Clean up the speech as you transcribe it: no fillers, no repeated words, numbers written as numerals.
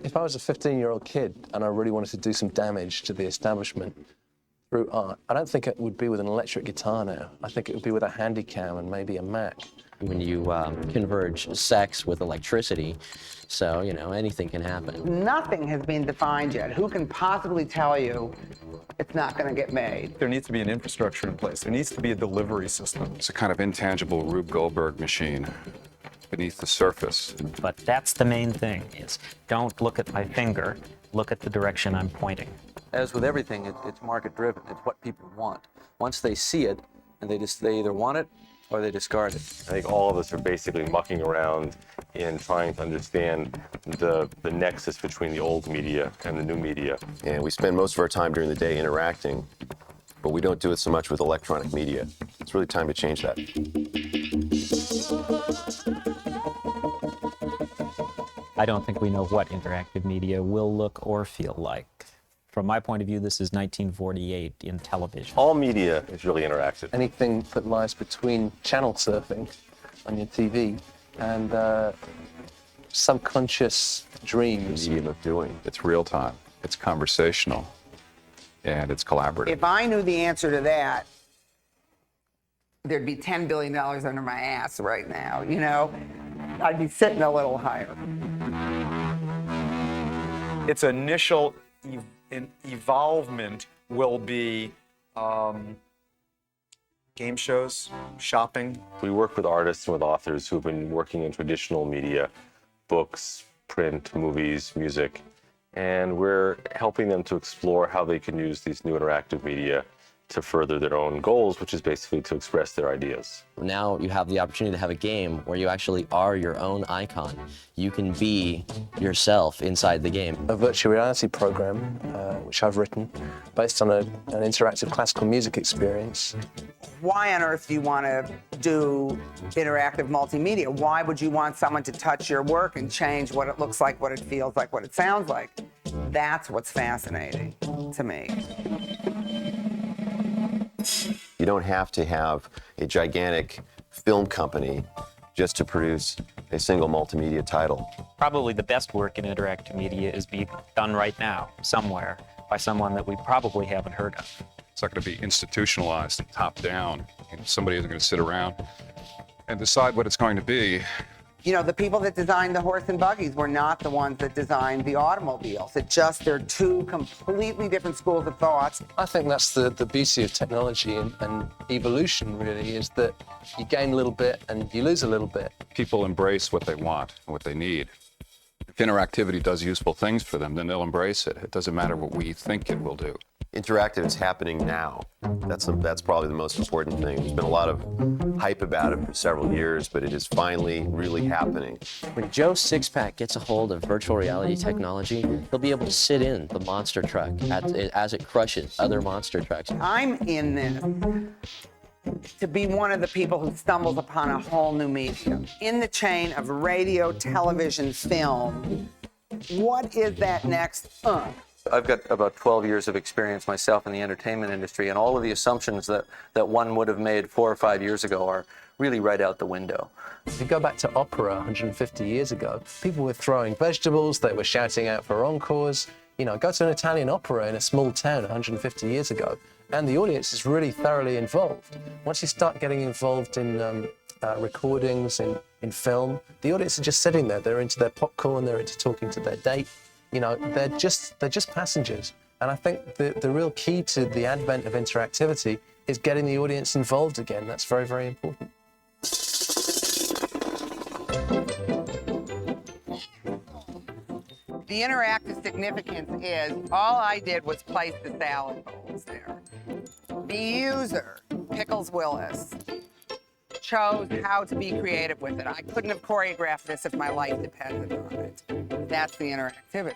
If I was a 15-year-old kid and I really wanted to do some damage to the establishment through art, I don't think it would be with an electric guitar now. I think it would be with a Handycam and maybe a Mac. When you converge sex with electricity, so, you know, anything can happen. Nothing has been defined yet. Who can possibly tell you it's not going to get made? There needs to be an infrastructure in place. There needs to be a delivery system. It's a kind of intangible Rube Goldberg machine beneath the surface. But that's the main thing, is don't look at my finger, look at the direction I'm pointing. As with everything, it's market-driven. It's what people want. Once they see it, and they either want it or they discard it. I think all of us are basically mucking around in trying to understand the nexus between the old media and the new media. And we spend most of our time during the day interacting, but we don't do it so much with electronic media. It's really time to change that. I don't think we know what interactive media will look or feel like. From my point of view, this is 1948 in television. All media is really interactive. Anything that lies between channel surfing on your TV and subconscious dreams. Medium of doing. It's real time, it's conversational, and it's collaborative. If I knew the answer to that, there'd be $10 billion under my ass right now, you know? I'd be sitting a little higher. Its initial evolvement will be game shows, shopping. We work with artists and with authors who've been working in traditional media, books, print, movies, music, and we're helping them to explore how they can use these new interactive media to further their own goals, which is basically to express their ideas. Now you have the opportunity to have a game where you actually are your own icon. You can be yourself inside the game. A virtual reality program, which I've written, based on an interactive classical music experience. Why on earth do you want to do interactive multimedia? Why would you want someone to touch your work and change what it looks like, what it feels like, what it sounds like? That's what's fascinating to me. You don't have to have a gigantic film company just to produce a single multimedia title. Probably the best work in interactive media is being done right now, somewhere, by someone that we probably haven't heard of. It's not going to be institutionalized and top down. Somebody isn't going to sit around and decide what it's going to be. You know, the people that designed the horse and buggies were not the ones that designed the automobiles. They're two completely different schools of thought. I think that's the beauty of technology and evolution, really, is that you gain a little bit and you lose a little bit. People embrace what they want and what they need. If interactivity does useful things for them, then they'll embrace it. It doesn't matter what we think it will do. Interactive is happening now. That's probably the most important thing. There's been a lot of hype about it for several years, but it is finally really happening. When Joe Sixpack gets a hold of virtual reality technology, he'll be able to sit in the monster truck as it crushes other monster trucks. I'm in this to be one of the people who stumbles upon a whole new medium. In the chain of radio, television, film, what is that next? I've got about 12 years of experience myself in the entertainment industry, and all of the assumptions that one would have made 4 or 5 years ago are really right out the window. If you go back to opera 150 years ago, people were throwing vegetables, they were shouting out for encores. You know, go to an Italian opera in a small town 150 years ago, and the audience is really thoroughly involved. Once you start getting involved in recordings, in film, the audience are just sitting there. They're into their popcorn, they're into talking to their date. You know, they're just passengers. And I think the real key to the advent of interactivity is getting the audience involved again. That's very, very important. The interactive significance is all I did was place the salad bowls there. The user, Pickles Willis, chose how to be creative with it. I couldn't have choreographed this if my life depended on it. That's the interactivity.